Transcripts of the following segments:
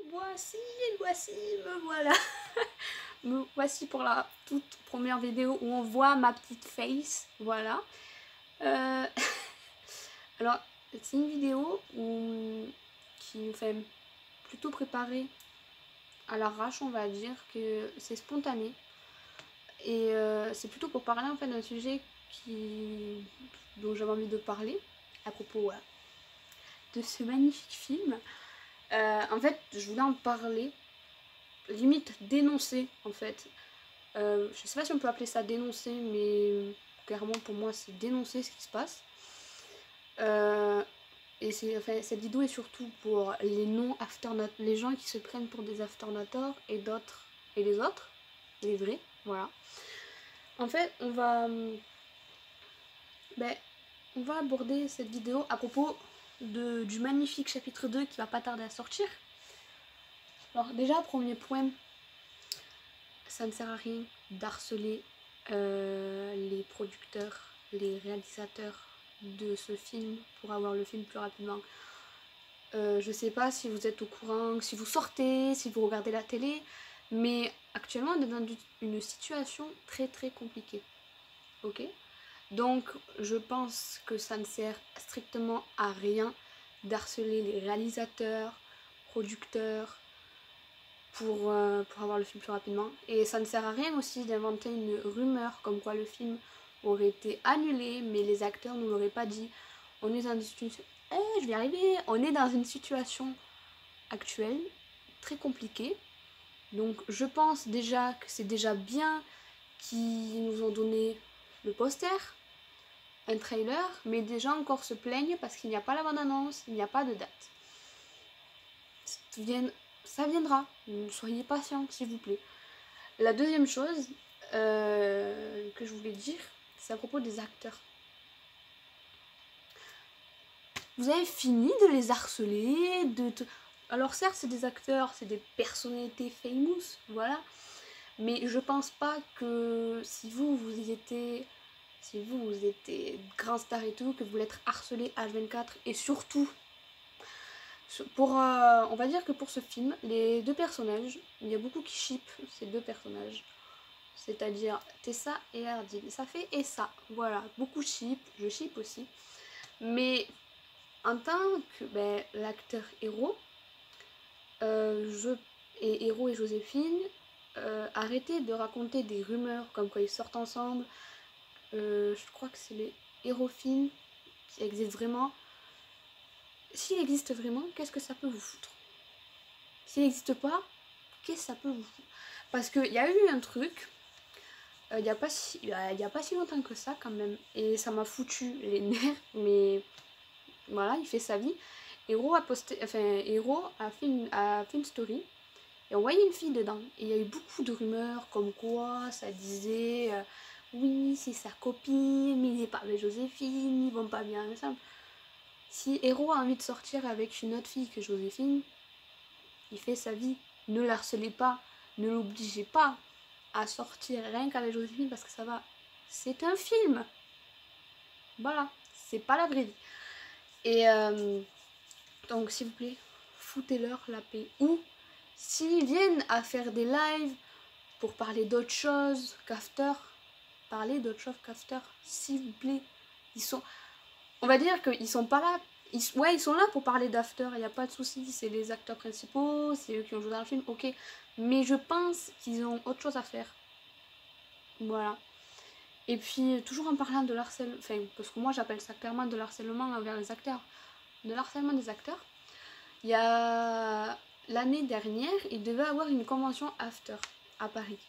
Voici, me voilà. Me voici pour la toute première vidéo où on voit ma petite face, voilà. Alors, c'est une vidéo qui me fait plutôt préparer à l'arrache, on va dire, que c'est spontané. Et c'est plutôt pour parler en fait d'un sujet dont j'avais envie de parler, à propos de ce magnifique film. En fait, je voulais en parler, limite dénoncer en fait. Je sais pas si on peut appeler ça dénoncer, mais clairement pour moi c'est dénoncer ce qui se passe. Et enfin, cette vidéo est surtout pour les non-afternators, les gens qui se prennent pour des afternators et les autres, les vrais, voilà. En fait, on va aborder cette vidéo à propos du magnifique chapitre 2 qui va pas tarder à sortir. Alors déjà, premier point, ça ne sert à rien d'harceler les producteurs, les réalisateurs de ce film pour avoir le film plus rapidement. Je sais pas si vous êtes au courant, si vous sortez, si vous regardez la télé, mais actuellement on est dans une situation très très compliquée. Ok ? Donc je pense que ça ne sert strictement à rien d'harceler les réalisateurs, producteurs, pour avoir le film plus rapidement. Et ça ne sert à rien aussi d'inventer une rumeur comme quoi le film aurait été annulé, mais les acteurs ne l'auraient pas dit. On est dans une situation... je vais y arriver. On est dans une situation actuelle très compliquée. Donc je pense déjà que c'est déjà bien qu'ils nous ont donné le poster, un trailer, mais des gens encore se plaignent parce qu'il n'y a pas la bande-annonce, il n'y a pas de date. Ça viendra, soyez patients s'il vous plaît. La deuxième chose que je voulais dire, c'est à propos des acteurs. Vous avez fini de les harceler, alors certes c'est des acteurs, c'est des personnalités famous, voilà, mais je pense pas que si vous étiez grand star et tout, que vous voulez être harcelé H24, et surtout on va dire que pour ce film, les deux personnages, il y a beaucoup qui shippent ces deux personnages. C'est-à-dire Tessa et Ardyn. Ça fait et ça. Voilà, beaucoup ship, je ship aussi. Mais en tant que l'acteur héros, Héros et Joséphine, arrêtez de raconter des rumeurs comme quoi ils sortent ensemble. Je crois que c'est les hérophines qui existent vraiment. S'il existe vraiment, qu'est-ce que ça peut vous foutre? S'il n'existe pas, qu'est-ce que ça peut vous foutre? Parce qu'il y a eu un truc, il n'y a pas si longtemps que ça quand même, et ça m'a foutu les nerfs, mais voilà, il fait sa vie. Héros a fait une story et on voyait une fille dedans, et il y a eu beaucoup de rumeurs comme quoi ça disait oui c'est sa copine, mais il n'est pas avec Joséphine, ils vont pas bien ensemble. Si Héros a envie de sortir avec une autre fille que Joséphine, il fait sa vie, ne la harcelez pas, ne l'obligez pas à sortir rien qu'avec Joséphine parce que ça va. C'est un film. Voilà, c'est pas la vraie vie. Et donc s'il vous plaît, foutez-leur la paix. Ou s'ils viennent à faire des lives pour parler d'autre chose qu'After, parlez d'autre chose qu'After, s'il vous plaît. On va dire qu'ils sont pas là. Ils sont là pour parler d'After, il n'y a pas de souci, c'est les acteurs principaux, c'est eux qui ont joué dans le film, ok. Mais je pense qu'ils ont autre chose à faire. Voilà. Et puis, toujours en parlant de l'harcèlement, enfin, parce que moi j'appelle ça clairement de l'harcèlement envers les acteurs, de l'harcèlement des acteurs, il y a l'année dernière, il devait avoir une convention After à Paris.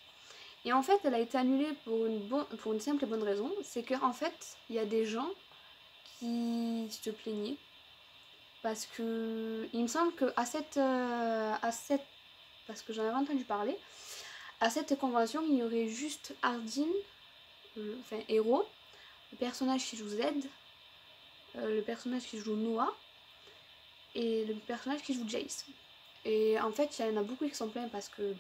Et en fait, elle a été annulée pour une simple et bonne raison, c'est qu'en fait, il y a des gens qui se plaignaient parce que il me semble que parce que j'en avais entendu parler, à cette convention, il y aurait juste Ardyn, Héros, le personnage qui joue Z, le personnage qui joue Noah et le personnage qui joue Jace. Et en fait, il y en a beaucoup qui sont plaints parce que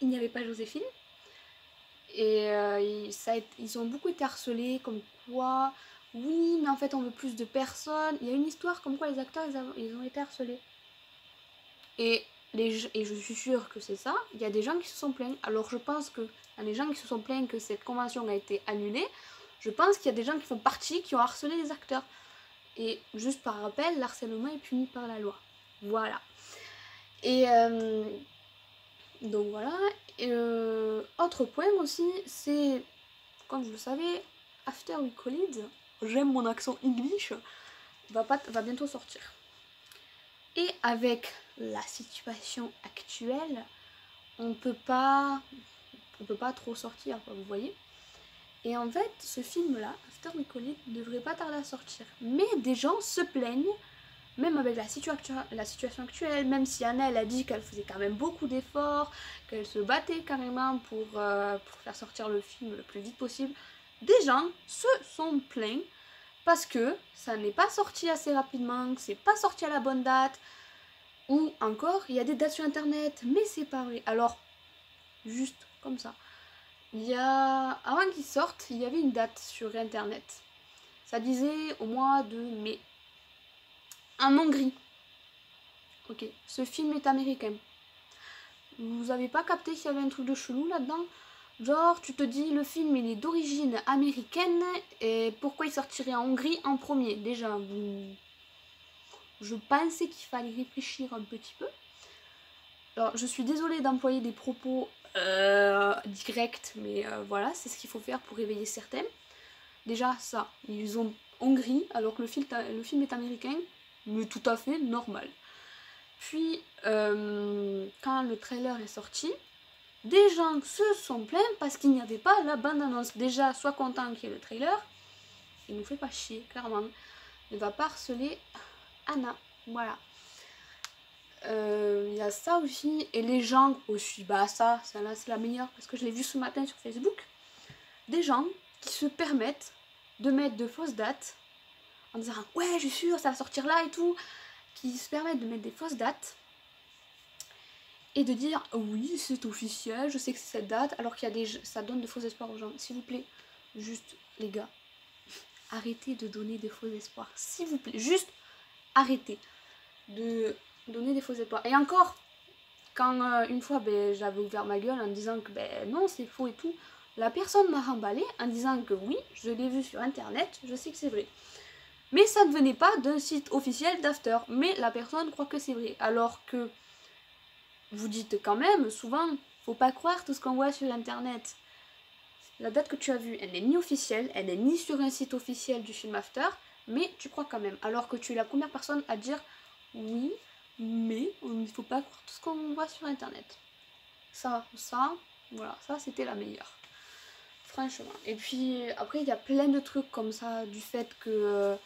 il n'y avait pas Joséphine. Et ils ont beaucoup été harcelés, comme quoi, oui, mais en fait on veut plus de personnes. Il y a une histoire comme quoi les acteurs ils ont été harcelés. Et et je suis sûre que c'est ça, il y a des gens qui se sont plaints. Alors je pense que les gens qui se sont plaints que cette convention a été annulée, je pense qu'il y a des gens qui font partie, qui ont harcelé les acteurs. Et juste par rappel, l'harcèlement est puni par la loi. Voilà. Et donc voilà. Et, autre point aussi, c'est, comme vous le savez, After We Call It, j'aime mon accent English, va bientôt sortir. Et avec la situation actuelle, on peut pas trop sortir, quoi, vous voyez. Et en fait, ce film-là, After We Call It, ne devrait pas tarder à sortir. Mais des gens se plaignent, même avec la situation actuelle, même si Anna, elle a dit qu'elle faisait quand même beaucoup d'efforts, qu'elle se battait carrément pour faire sortir le film le plus vite possible, des gens se sont plaints parce que ça n'est pas sorti assez rapidement, que c'est pas sorti à la bonne date, ou encore, il y a des dates sur internet, mais c'est pas vrai. Alors, juste comme ça. Avant qu'il sorte, il y avait une date sur internet. Ça disait au mois de mai. En Hongrie. Ok, ce film est américain. Vous avez pas capté qu'il y avait un truc de chelou là-dedans? Genre, tu te dis, le film il est d'origine américaine, et pourquoi il sortirait en Hongrie en premier? Déjà, je pensais qu'il fallait réfléchir un petit peu. Alors, je suis désolée d'employer des propos directs, mais voilà, c'est ce qu'il faut faire pour réveiller certains. Déjà, ça, ils ont Hongrie, alors que le film est américain, mais tout à fait normal. Puis, quand le trailer est sorti, des gens se sont plaints parce qu'il n'y avait pas la bande-annonce. Déjà, sois content qu'il y ait le trailer, il nous fait pas chier, clairement. Il ne va pas harceler Anna, voilà. Il y a ça aussi, et les gens aussi, bah ça là c'est la meilleure parce que je l'ai vu ce matin sur Facebook, des gens qui se permettent de mettre de fausses dates en disant ouais je suis sûre ça va sortir là et tout, qui se permettent de mettre des fausses dates et de dire oui c'est officiel, je sais que c'est cette date, alors qu'il y a ça donne de faux espoirs aux gens. S'il vous plaît, juste les gars, arrêtez de donner de faux espoirs, s'il vous plaît, juste arrêtez de donner des faux espoirs. Et encore, quand une fois j'avais ouvert ma gueule en disant que non c'est faux et tout, la personne m'a remballé en disant que oui, je l'ai vu sur internet, je sais que c'est vrai. Mais ça ne venait pas d'un site officiel d'After, mais la personne croit que c'est vrai. Alors que vous dites quand même, souvent, faut pas croire tout ce qu'on voit sur internet. La date que tu as vue, elle n'est ni officielle, elle n'est ni sur un site officiel du film After, mais tu crois quand même. Alors que tu es la première personne à dire oui, mais il ne faut pas croire tout ce qu'on voit sur internet. Ça, voilà, ça c'était la meilleure. Franchement. Et puis après, il y a plein de trucs comme ça, du fait que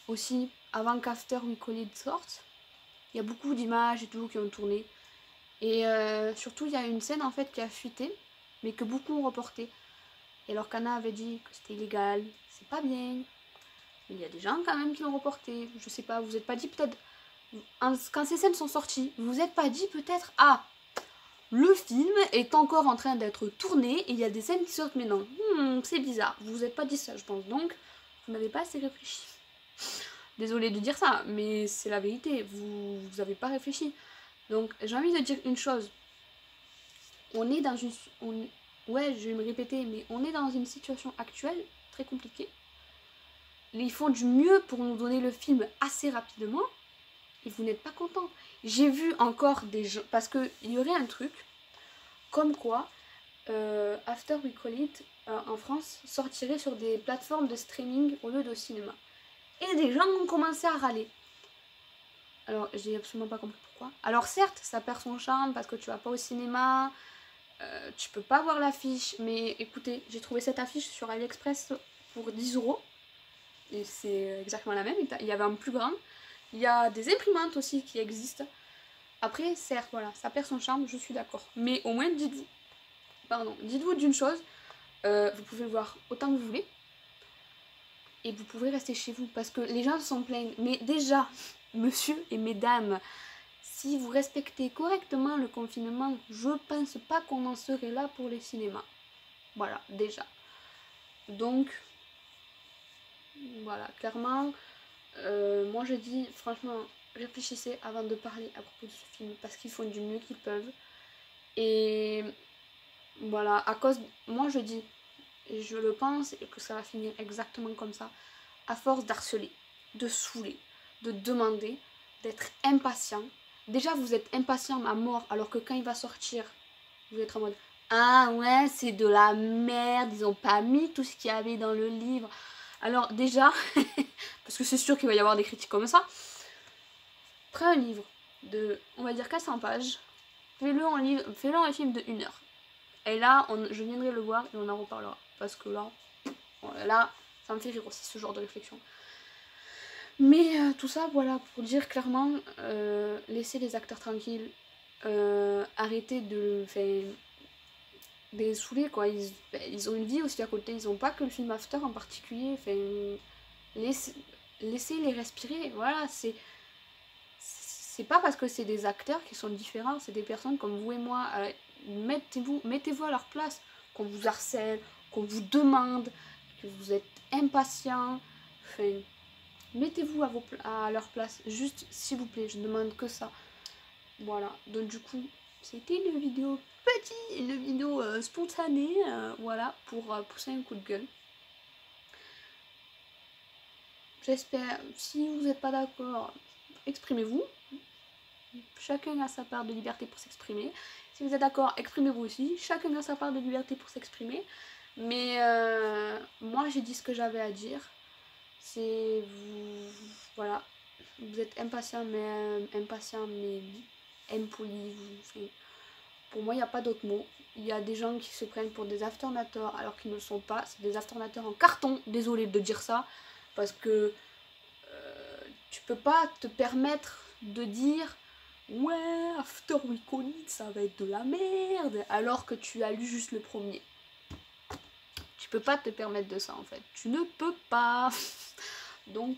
aussi, avant qu'After We Call It sorte, il y a beaucoup d'images et tout qui ont tourné. Et surtout, il y a une scène en fait qui a fuité, mais que beaucoup ont reporté. Et alors qu'Anna avait dit que c'était illégal, c'est pas bien. Mais il y a des gens quand même qui l'ont reporté. Je sais pas, vous êtes pas dit peut-être, quand ces scènes sont sorties, vous êtes pas dit peut-être, ah, le film est encore en train d'être tourné et il y a des scènes qui sortent mais non. C'est bizarre. Vous vous êtes pas dit ça, je pense. Donc, vous n'avez pas assez réfléchi. Désolée de dire ça, mais c'est la vérité. Vous avez pas réfléchi. Donc, j'ai envie de dire une chose. On est dans une... ouais, je vais me répéter, mais on est dans une situation actuelle très compliquée. Ils font du mieux pour nous donner le film assez rapidement. Et vous n'êtes pas content. J'ai vu encore des gens... Parce qu'il y aurait un truc comme quoi After We Call It en France sortirait sur des plateformes de streaming au lieu de cinéma. Et des gens ont commencé à râler. Alors j'ai absolument pas compris pourquoi. Alors certes ça perd son charme parce que tu vas pas au cinéma, tu peux pas voir l'affiche, mais écoutez, j'ai trouvé cette affiche sur AliExpress pour 10 €. Et c'est exactement la même, il y avait un plus grand. Il y a des imprimantes aussi qui existent. Après certes voilà, ça perd son charme, je suis d'accord. Mais au moins dites-vous d'une chose, vous pouvez le voir autant que vous voulez et vous pouvez rester chez vous parce que les gens se sont plaints. Mais déjà, monsieur et mesdames, si vous respectez correctement le confinement, je pense pas qu'on en serait là pour les cinémas. Voilà, déjà. Donc, voilà, clairement, moi je dis franchement, réfléchissez avant de parler à propos de ce film parce qu'ils font du mieux qu'ils peuvent. Et voilà, à cause, moi je dis, et je le pense et que ça va finir exactement comme ça, à force d'harceler, de saouler, de demander, d'être impatient. Déjà vous êtes impatient à mort alors que quand il va sortir, vous êtes en mode ah ouais c'est de la merde, ils ont pas mis tout ce qu'il y avait dans le livre. Alors déjà, parce que c'est sûr qu'il va y avoir des critiques comme ça, prends un livre de, on va dire 400 pages, fais-le en film de 1 heure. Et là, je viendrai le voir et on en reparlera. Parce que là, ça me fait rire aussi ce genre de réflexion. Mais tout ça, voilà, pour dire clairement, laissez les acteurs tranquilles, arrêtez de les saouler, quoi. Ils ont une vie aussi à côté, ils ont pas que le film After en particulier. Laissez les respirer, voilà, c'est pas parce que c'est des acteurs qui sont différents, c'est des personnes comme vous et moi. Mettez-vous à leur place, qu'on vous harcèle, qu'on vous demande, que vous êtes impatient. Enfin, mettez-vous à leur place, juste s'il vous plaît, je demande que ça. Voilà, donc du coup, c'était une vidéo une vidéo spontanée, voilà, pour pousser un coup de gueule. J'espère, si vous n'êtes pas d'accord, exprimez-vous. Chacun a sa part de liberté pour s'exprimer. Si vous êtes d'accord, exprimez-vous aussi. Chacun a sa part de liberté pour s'exprimer. Mais moi, j'ai dit ce que j'avais à dire. C'est vous, voilà, vous êtes impatient, mais impoli. Pour moi, il n'y a pas d'autre mot. Il y a des gens qui se prennent pour des afternateurs alors qu'ils ne le sont pas. C'est des afternateurs en carton. Désolée de dire ça, parce que tu peux pas te permettre de dire ouais, After Weekend, ça va être de la merde, alors que tu as lu juste le premier. Tu peux pas te permettre de ça en fait. Tu ne peux pas. Donc,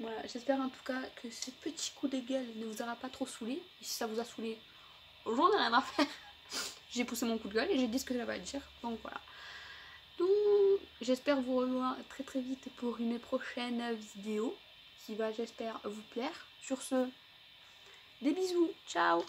voilà, j'espère en tout cas que ce petit coup de gueule ne vous aura pas trop saoulé. Et si ça vous a saoulé, j'en ai rien à faire. J'ai poussé mon coup de gueule et j'ai dit ce que j'avais à dire. Donc voilà. Donc, j'espère vous revoir très très vite pour une prochaine vidéo qui va, j'espère, vous plaire. Sur ce, des bisous, ciao!